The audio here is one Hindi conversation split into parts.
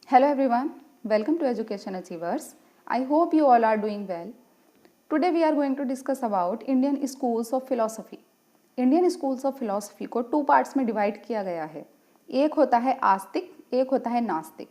Hello everyone, welcome to Education Achievers. I hope you all are doing well. Today we are going to discuss about Indian Schools of Philosophy. Indian Schools of Philosophy को 2 पार्ट्स में डिवाइड किया गया है. एक होता है आस्तिक, एक होता है नास्तिक,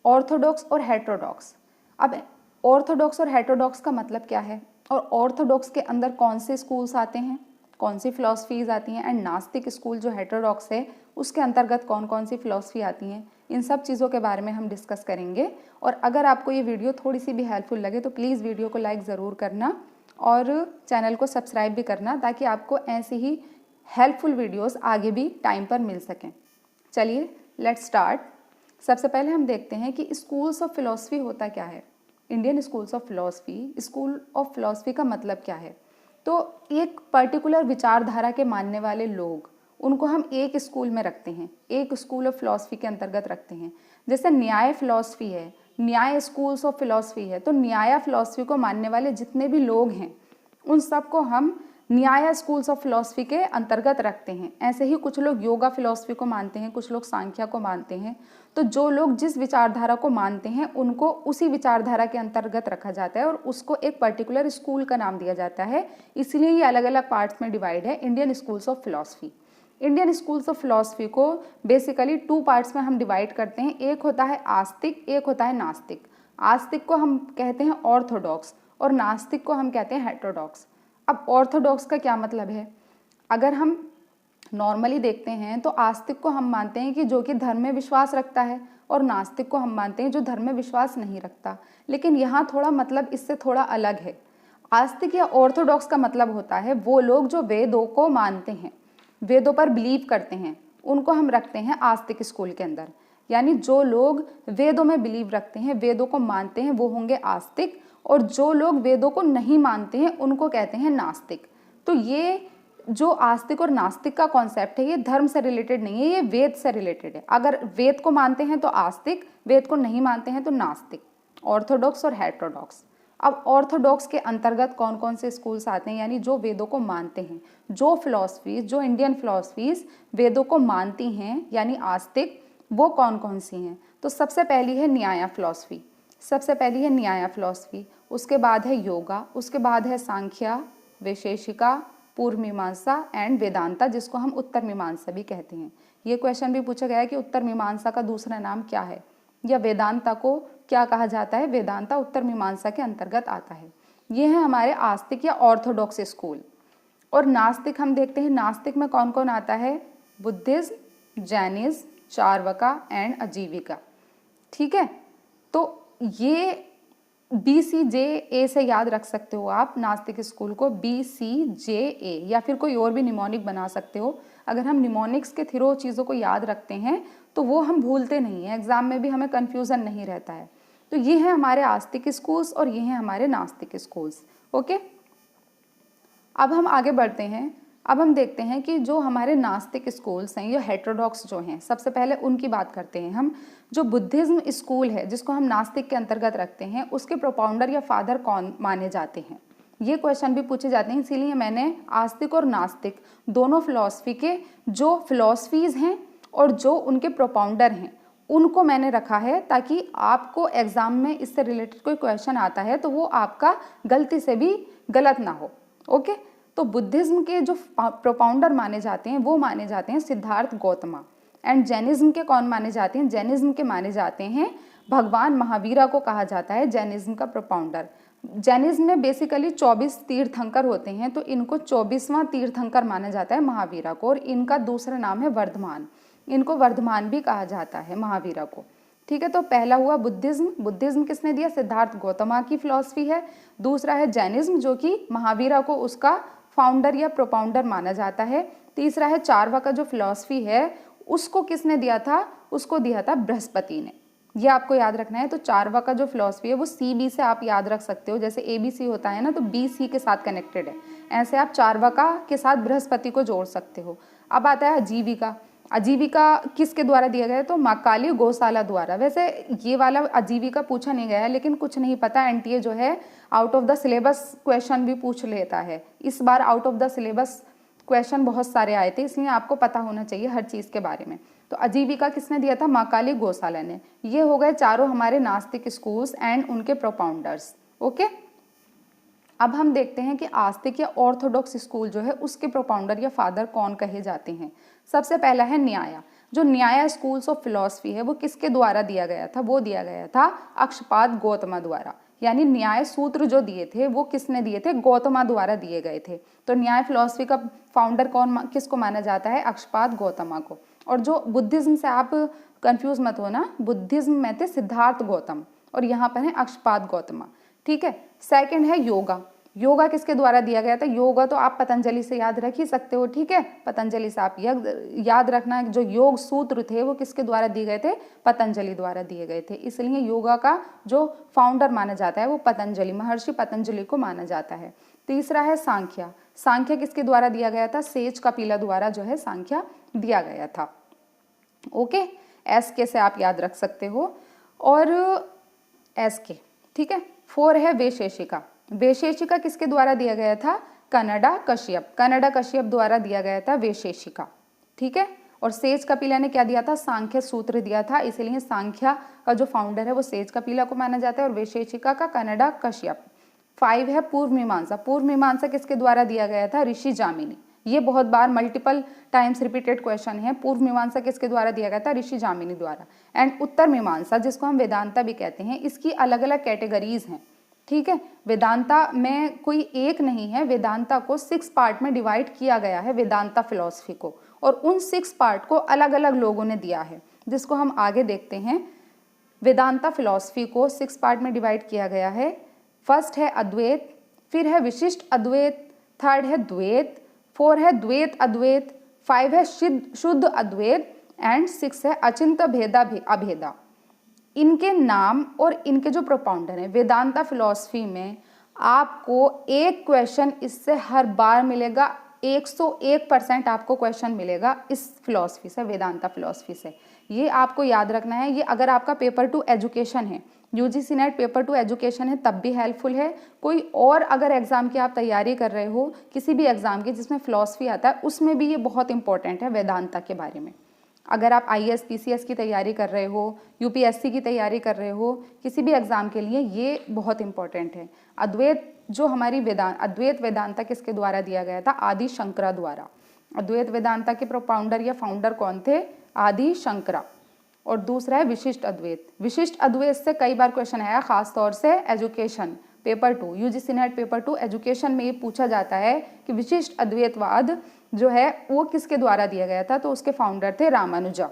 ऑर्थोडॉक्स और हेटेरोडॉक्स. अब ऑर्थोडॉक्स और हेटेरोडॉक्स का मतलब क्या है और ऑर्थोडॉक्स के अंदर कौन से स्कूल्स आते हैं, कौन सी फिलॉसफीज आती हैं, एंड नास्तिक स्कूल जो हेटेरोडॉक्स है उसके अंतर्गत कौन कौन सी फिलॉसफी आती हैं, इन सब चीज़ों के बारे में हम डिस्कस करेंगे. और अगर आपको ये वीडियो थोड़ी सी भी हेल्पफुल लगे तो प्लीज़ वीडियो को लाइक ज़रूर करना और चैनल को सब्सक्राइब भी करना ताकि आपको ऐसी ही हेल्पफुल वीडियोस आगे भी टाइम पर मिल सकें. चलिए लेट्स स्टार्ट. सबसे पहले हम देखते हैं कि स्कूल्स ऑफ फिलॉसफी होता क्या है. Indian schools of philosophy, school of philosophy का मतलब क्या है. तो एक पर्टिकुलर विचारधारा के मानने वाले लोग, उनको हम एक स्कूल में रखते हैं, एक स्कूल ऑफ फिलॉसफी के अंतर्गत रखते हैं. जैसे न्याय फिलॉसफी है, न्याय स्कूल्स ऑफ फिलॉसफी है, तो न्याय फिलॉसफी को मानने वाले जितने भी लोग हैं उन सबको हम न्याय स्कूल्स ऑफ फिलॉसफी के अंतर्गत रखते हैं. ऐसे ही कुछ लोग योगा फिलॉसफी को मानते हैं, कुछ लोग सांख्या को मानते हैं. तो जो लोग जिस विचारधारा को मानते हैं उनको उसी विचारधारा के अंतर्गत रखा जाता है और उसको एक पर्टिकुलर स्कूल का नाम दिया जाता है. इसलिए ये अलग अलग पार्ट्स में डिवाइड है, Indian schools of philosophy. Indian schools of philosophy को बेसिकली 2 पार्ट्स में हम डिवाइड करते हैं. एक होता है आस्तिक, एक होता है नास्तिक. आस्तिक को हम कहते हैं ऑर्थोडॉक्स और नास्तिक को हम कहते हैं हेटेरोडॉक्स. अब ऑर्थोडॉक्स का क्या मतलब है. अगर हम नॉर्मली देखते हैं तो आस्तिक को हम मानते हैं कि जो कि धर्म में विश्वास रखता है और नास्तिक को हम मानते हैं जो धर्म में विश्वास नहीं रखता. लेकिन यहाँ थोड़ा मतलब इससे थोड़ा अलग है. आस्तिक या ऑर्थोडॉक्स का मतलब होता है वो लोग जो वेदों को मानते हैं, वेदों पर बिलीव करते हैं, उनको हम रखते हैं आस्तिक स्कूल के अंदर. यानी जो लोग वेदों में बिलीव रखते हैं, वेदों को मानते हैं, वो होंगे आस्तिक. और जो लोग वेदों को नहीं मानते हैं उनको कहते हैं नास्तिक. तो ये जो आस्तिक और नास्तिक का कॉन्सेप्ट है ये धर्म से रिलेटेड नहीं है, ये वेद से रिलेटेड है. अगर वेद को मानते हैं तो आस्तिक, वेद को नहीं मानते हैं तो नास्तिक. ऑर्थोडॉक्स और हेटेरोडॉक्स. अब ऑर्थोडॉक्स के अंतर्गत कौन कौन से स्कूल्स आते हैं, यानी जो वेदों को मानते हैं, जो फिलॉसफीज, जो इंडियन फिलॉसफीज वेदों को मानती हैं यानी आस्तिक, वो कौन कौन सी हैं. तो सबसे पहली है न्याय फिलॉसफी. सबसे पहली है न्याय फिलॉसफी. उसके बाद है योगा, उसके बाद है सांख्या, वैशेषिका, पूर्व मीमांसा एंड वेदांता, जिसको हम उत्तर मीमांसा भी कहते हैं. ये क्वेश्चन भी पूछा गया है कि उत्तर मीमांसा का दूसरा नाम क्या है या वेदांता को क्या कहा जाता है. वेदांता उत्तर मीमांसा के अंतर्गत आता है. ये है हमारे आस्तिक या ऑर्थोडॉक्स स्कूल. और नास्तिक हम देखते हैं, नास्तिक में कौन कौन आता है. बुद्धिज्म, जैनिज्म, चार्वाका एंड अजीविका. ठीक है, तो ये BCJA से याद रख सकते हो आप नास्तिक स्कूल को, BCJA, या फिर कोई और भी निमोनिक बना सकते हो. अगर हम निमोनिक्स के थ्रू चीज़ों को याद रखते हैं तो वो हम भूलते नहीं हैं, एग्जाम में भी हमें कन्फ्यूज़न नहीं रहता है. तो ये हैं हमारे आस्तिक स्कूल्स और ये हैं हमारे नास्तिक स्कूल्स. ओके, अब हम आगे बढ़ते हैं. अब हम देखते हैं कि जो हमारे नास्तिक स्कूल्स हैं, ये हेटेरोडॉक्स जो हैं, सबसे पहले उनकी बात करते हैं हम. जो बुद्धिज्म स्कूल है जिसको हम नास्तिक के अंतर्गत रखते हैं, उसके प्रोपाउंडर या फादर कौन माने जाते हैं. ये क्वेश्चन भी पूछे जाते हैं, इसीलिए मैंने आस्तिक और नास्तिक दोनों फिलॉसफी के जो फिलॉसफीज हैं और जो उनके प्रोपाउंडर हैं उनको मैंने रखा है ताकि आपको एग्जाम में इससे रिलेटेड कोई क्वेश्चन आता है तो वो आपका गलती से भी गलत ना हो. ओके, तो बुद्धिज्म के जो प्रोपाउंडर माने जाते हैं वो माने जाते हैं सिद्धार्थ गौतमा. एंड जैनिज्म के कौन माने जाते हैं. जैनिज्म के माने जाते हैं भगवान महावीरा को कहा जाता है जैनिज्म का प्रोपाउंडर. जैनिज्म में बेसिकली 24 तीर्थंकर होते हैं, तो इनको 24वां तीर्थंकर माना जाता है महावीरा को. और इनका दूसरा नाम है वर्धमान, इनको वर्धमान भी कहा जाता है महावीरा को. ठीक है, तो पहला हुआ बुद्धिज्म. बुद्धिज्म किसने दिया, सिद्धार्थ गौतमा की फिलॉसफी है. दूसरा है जैनिज्म जो कि महावीरा को उसका फाउंडर या प्रोपाउंडर माना जाता है. तीसरा है चार्वाका जो फिलॉसफी है उसको किसने दिया था, उसको दिया था बृहस्पति ने. ये आपको याद रखना है. तो चार्वाका जो फिलॉसफी है वो CB से आप याद रख सकते हो, जैसे ABC होता है ना, तो BC के साथ कनेक्टेड है. ऐसे आप चार्वाका के साथ बृहस्पति को जोड़ सकते हो. अब आता है अजीविका. अजीविका किसके द्वारा दिया गया है, तो माकाली गौशाला द्वारा. वैसे ये वाला अजीविका पूछा नहीं गया है, लेकिन कुछ नहीं पता, NTA जो है out of the syllabus question भी पूछ लेता है. इस बार out of the syllabus question बहुत सारे आए थे, इसलिए आपको पता होना चाहिए हर चीज़ के बारे में. तो आजीविका किसने दिया था? महाकाली गोसाला ने। ये हो गए चारों हमारे नास्तिक स्कूल्स एंड उनके प्रोपाउंडर्स। ओके, अब हम देखते हैं कि आस्तिक या ऑर्थोडॉक्स स्कूल जो है उसके प्रोपाउंडर या फादर कौन कहे जाते हैं। सबसे पहला है न्याया। जो न्याया स्कूल्स ऑफ फिलॉसफी है वो किसके द्वारा दिया गया था? वो दिया गया था अक्षपाद गौतमा द्वारा। यानी न्याय सूत्र जो दिए थे वो किसने दिए थे? गौतमा द्वारा दिए गए थे। तो न्याय फिलॉसफी का फाउंडर किसको माना जाता है? अक्षपाद गौतमा को। और जो बुद्धिज्म से आप कंफ्यूज मत होना, बुद्धिज्म में थे सिद्धार्थ गौतम और यहाँ पर है अक्षपाद गौतमा। ठीक है। सेकंड है योगा। योगा किसके द्वारा दिया गया था? योगा तो आप पतंजलि से याद रख ही सकते हो। ठीक है, पतंजलि से आप याद रखना जो योग सूत्र थे वो किसके द्वारा दिए गए थे? पतंजलि द्वारा दिए गए थे। इसलिए योगा का जो फाउंडर माना जाता है वो पतंजलि, महर्षि पतंजलि को माना जाता है। तीसरा है सांख्या। सांख्या किसके द्वारा दिया गया था? सेज कपिला द्वारा जो है सांख्या दिया गया था। ओके, एस के से आप याद रख सकते हो और एस के। ठीक है। 4 है वैशेषिका। वैशेषिका किसके द्वारा दिया गया था? कनाडा कश्यप। कनाडा कश्यप द्वारा दिया गया था वैशेषिका। ठीक है। और सेज कपिला ने क्या दिया था? सांख्य सूत्र दिया था। इसलिए सांख्या का जो फाउंडर है वो सेज कपिला को माना जाता है और वैशेषिका का कनाडा कश्यप। 5 है पूर्व मीमांसा। पूर्व मीमांसा किसके द्वारा दिया गया था? ऋषि जामिनी। ये बहुत बार मल्टीपल टाइम्स रिपीटेड क्वेश्चन है। पूर्व मीमांसा किसके द्वारा दिया गया था? ऋषि जामिनी द्वारा। एंड उत्तर मीमांसा जिसको हम वेदांता भी कहते हैं, इसकी अलग अलग कैटेगरीज हैं। ठीक है। वेदांता में कोई एक नहीं है, वेदांता को 6 पार्ट में डिवाइड किया गया है, वेदांता फिलॉसफी को, और उन 6 पार्ट को अलग अलग लोगों ने दिया है जिसको हम आगे देखते हैं। वेदांता फिलॉसफी को 6 पार्ट में डिवाइड किया गया है। फर्स्ट है अद्वैत, फिर है विशिष्ट अद्वैत, थर्ड है द्वैत, 4 है द्वैत अद्वैत, 5 है शुद्ध अद्वैत एंड 6 है अचिंत्य भेदा अभेदा। इनके नाम और इनके जो प्रोपाउंडर हैं वेदांता फिलॉसफी में, आपको एक क्वेश्चन इससे हर बार मिलेगा। 101% आपको क्वेश्चन मिलेगा इस फिलॉसफी से, वेदांता फिलॉसफी से। ये आपको याद रखना है। ये अगर आपका पेपर 2 एजुकेशन है, यूजीसी नेट पेपर 2 एजुकेशन है, तब भी हेल्पफुल है। कोई और अगर एग्जाम की आप तैयारी कर रहे हो, किसी भी एग्जाम की जिसमें फिलॉसफी आता है, उसमें भी ये बहुत इंपॉर्टेंट है वेदांता के बारे में। अगर आप IAS PCS की तैयारी कर रहे हो, UPSC की तैयारी कर रहे हो, किसी भी एग्जाम के लिए ये बहुत इंपॉर्टेंट है। अद्वैत जो हमारी अद्वैत वेदांता किसके द्वारा दिया गया था? आदि शंकरा द्वारा। अद्वैत वेदांता के प्रोपाउंडर या फाउंडर कौन थे? आदि शंकरा। और दूसरा है विशिष्ट अद्वैत। विशिष्ट अद्वैत से कई बार क्वेश्चन आया, खास तौर से education paper 2, UGC net paper 2 education में ये पूछा जाता है कि विशिष्ट अद्वैतवाद जो है वो किसके द्वारा दिया गया था? तो उसके फाउंडर थे रामानुजा।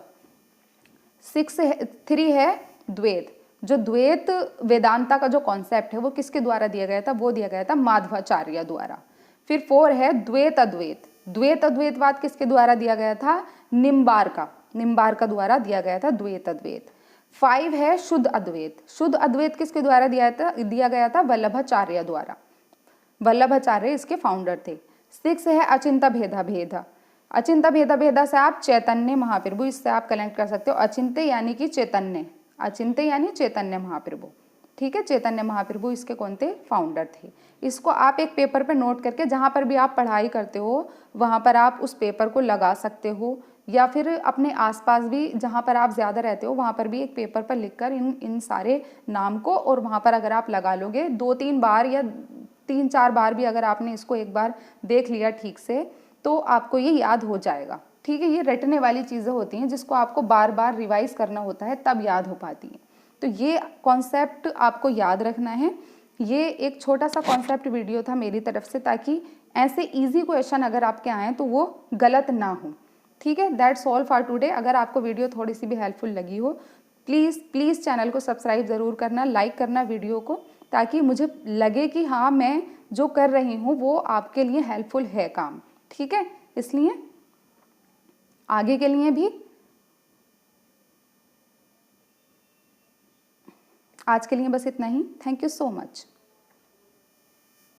3 है द्वैत। जो द्वैत वेदांता का जो कॉन्सेप्ट है वो किसके द्वारा दिया गया था? वो दिया गया था माधवाचार्य द्वारा। फिर 4 है द्वैत अद्वैत। द्वैत अद्वैतवाद किसके द्वारा दिया गया था? निम्बार्का द्वारा दिया गया था द्वैत अद्वैत। 5 है शुद्ध अद्वैत। शुद्ध अद्वैत किसके द्वारा दिया गया था? वल्लभाचार्य द्वारा। वल्लभाचार्य इसके फाउंडर थे। 6 है अचिंत्य भेदा। अचिंत्य भेदा से आप चैतन्य महाप्रभु, इससे आप कनेक्ट कर सकते हो। अचिंत्य यानी कि चैतन्य, अचिंत्य यानी चैतन्य महाप्रभु। ठीक है, चैतन्य महाप्रभु इसके कौन थे? फाउंडर थे। इसको आप एक पेपर पे नोट करके, जहाँ पर भी आप पढ़ाई करते हो वहाँ पर आप उस पेपर को लगा सकते हो, या फिर अपने आसपास भी जहाँ पर आप ज़्यादा रहते हो वहाँ पर भी एक पेपर पर लिखकर इन सारे नाम को, और वहाँ पर अगर आप लगा लोगे 2-3 बार या 3-4 बार भी अगर आपने इसको एक बार देख लिया ठीक से, तो आपको ये याद हो जाएगा। ठीक है, ये रटने वाली चीज़ें होती हैं जिसको आपको बार बार रिवाइज करना होता है, तब याद हो पाती है। तो ये कॉन्सेप्ट आपको याद रखना है। ये एक छोटा सा कॉन्सेप्ट वीडियो था मेरी तरफ से, ताकि ऐसे इजी क्वेश्चन अगर आपके आएँ तो वो गलत ना हो। ठीक है, दैट्स ऑल फॉर टुडे। अगर आपको वीडियो थोड़ी सी भी हेल्पफुल लगी हो, प्लीज़ चैनल को सब्सक्राइब ज़रूर करना, लाइक करना वीडियो को, ताकि मुझे लगे कि हाँ मैं जो कर रही हूँ वो आपके लिए हेल्पफुल है काम। ठीक है, इसलिए आगे के लिए भी, आज के लिए बस इतना ही। Thank you so much.